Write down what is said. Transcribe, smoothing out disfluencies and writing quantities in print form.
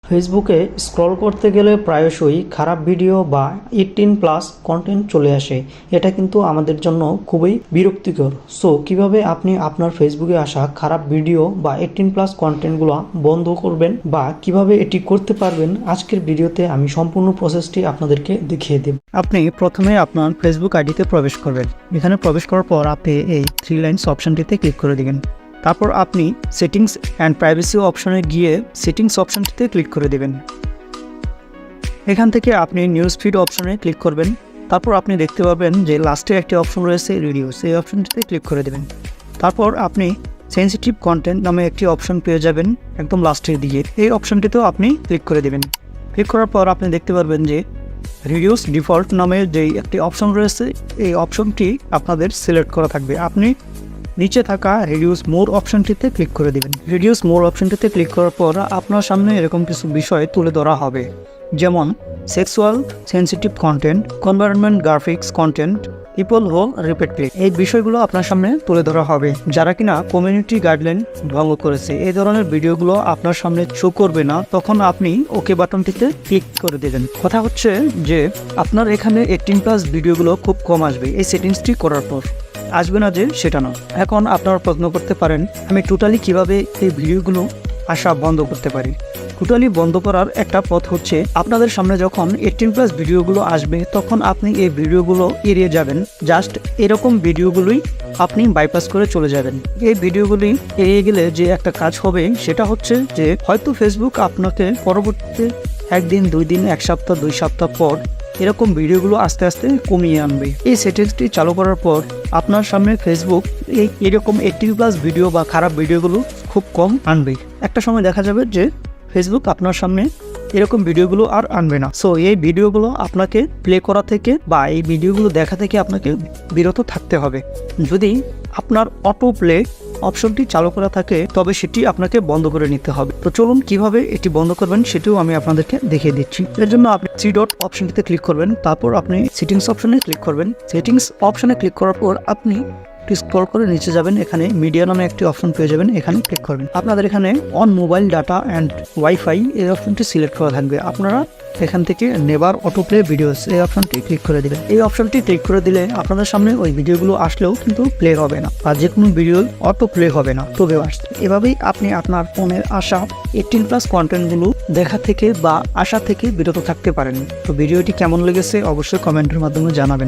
ফেসবুকে স্ক্রল করতে গেলে প্রায়শই খারাপ ভিডিও বা 18+ কন্টেন্ট চলে আসে। এটা কিন্তু আমাদের জন্য খুবই বিরক্তিকর। সো কিভাবে আপনি আপনার ফেসবুকে আসা খারাপ ভিডিও বা 18+ কন্টেন্টগুলো বন্ধ করবেন বা কিভাবে এটি করতে পারবেন, আজকের ভিডিওতে আমি সম্পূর্ণ প্রসেসটি আপনাদেরকে দেখিয়ে দেব। আপনি প্রথমে আপনার ফেসবুক আইডিতে প্রবেশ করবেন। এখানে প্রবেশ করার পর আপনি এই 3 লাইনস অপশনটিতে ক্লিক করে দিবেন। তারপর আপনি সেটিংস অ্যান্ড প্রাইভেসি অপশনে গিয়ে সেটিংস অপশনটিতে ক্লিক করে দেবেন। এখান থেকে আপনি নিউজ ফিড অপশনে ক্লিক করবেন। তারপর আপনি দেখতে পাবেন যে লাস্টে একটি অপশন রয়েছে রিডিউস, এই অপশনটিতে ক্লিক করে দেবেন। তারপর আপনি সেন্সিটিভ কন্টেন্ট নামে একটি অপশন পেয়ে যাবেন একদম লাস্টের দিকে, এই অপশনটিতেও আপনি ক্লিক করে দেবেন। ক্লিক করার পর আপনি দেখতে পারবেন যে রিডিউস ডিফল্ট নামে যেই একটি অপশন রয়েছে, এই অপশনটি আপনাদের সিলেক্ট করা থাকবে। আপনি নিচে থাকা রিডিউস মোর অপশনটিতে ক্লিক করে দিবেন। রিডিউস মোর অপশনটিতে ক্লিক করার পর আপনার সামনে এরকম কিছু বিষয় তুলে ধরা হবে, যেমন সেক্সুয়াল সেন্সিটিভ কন্টেন্ট, কনভারনমেন্ট graphics content, people who repeatedly, এই বিষয়গুলো আপনার সামনে তুলে ধরা হবে। যারা কিনা কমিউনিটি গাইডলাইন ভঙ্গ করেছে, এই ধরনের ভিডিওগুলো আপনার সামনে শো করবে না, তখন আপনি ওকে বাটনটিতে ক্লিক করে দেবেন। কথা হচ্ছে যে আপনার এখানে 18+ ভিডিওগুলো খুব কম আসবে এই সেটিংসটি করার পর। আসবে না যে সেটা না। এখন আপনারা প্রশ্ন করতে পারেন, আমি টোটালি কিভাবে এই ভিডিওগুলো আসা বন্ধ করতে পারি? টোটালি বন্ধ করার একটা পথ হচ্ছে, আপনাদের সামনে যখন 18+ ভিডিওগুলো আসবে তখন আপনি এই ভিডিওগুলো এড়িয়ে যাবেন। জাস্ট এরকম ভিডিওগুলোই আপনি বাইপাস করে চলে যাবেন। এই ভিডিওগুলি এড়িয়ে গেলে যে একটা কাজ হবে সেটা হচ্ছে যে হয়তো ফেসবুক আপনাকে পরবর্তীতে 1 দিন 2 দিন 1 সপ্তাহ 2 সপ্তাহ পর এরকম ভিডিওগুলো আস্তে আস্তে কমিয়ে আনবে। এই সেটিংসটি চালু করার পর আপনার সামনে ফেসবুক এরকম 18+ ভিডিও বা খারাপ ভিডিওগুলো খুব কম আনবে। একটা সময় দেখা যাবে যে ফেসবুক আপনার সামনে এরকম ভিডিওগুলো আর আনবে না। সো এই ভিডিওগুলো আপনাকে প্লে করা থেকে বা এই ভিডিওগুলো দেখা থেকে আপনাকে বিরত থাকতে হবে। যদি আপনার অটো প্লে অপশনটি চালু করা থাকে তবে সেটি আপনাকে বন্ধ করে নিতে হবে। তো চলুন কিভাবে এটি বন্ধ করবেন সেটিও আমি আপনাদেরকে দেখিয়ে দিচ্ছি। এর জন্য আপনি 3 ডট অপশনটিতে ক্লিক করবেন, তারপর আপনি সেটিংস অপশনে ক্লিক করবেন। সেটিংস অপশনে ক্লিক করার পর আপনি স্ক্রল করে নিচে যাবেন, এখানে মিডিয়া নামে একটি অপশন পেয়ে যাবেন, এখানে ক্লিক করবেন। আপনাদের এখানে on mobile data and wifi এই অপশনটি সিলেক্ট করা থাকবে। আপনারা এখান থেকে নেভার অটো প্লে ভিডিওস এই অপশনটি ক্লিক করে দিবেন। এই অপশনটি ক্লিক করে দিলে আপনাদের সামনে ওই ভিডিওগুলো আসলেও কিন্তু প্লে হবে না, আর যে কোনো ভিডিও অটো প্লে হবে না, তবেও আসবে। এভাবেই আপনি আপনার ফোনের আসা 18+ কন্টেন্টগুলো দেখা থেকে বা আসা থেকে বিরত থাকতে পারেন। তো ভিডিওটি কেমন লেগেছে অবশ্যই কমেন্টের মাধ্যমে জানাবেন।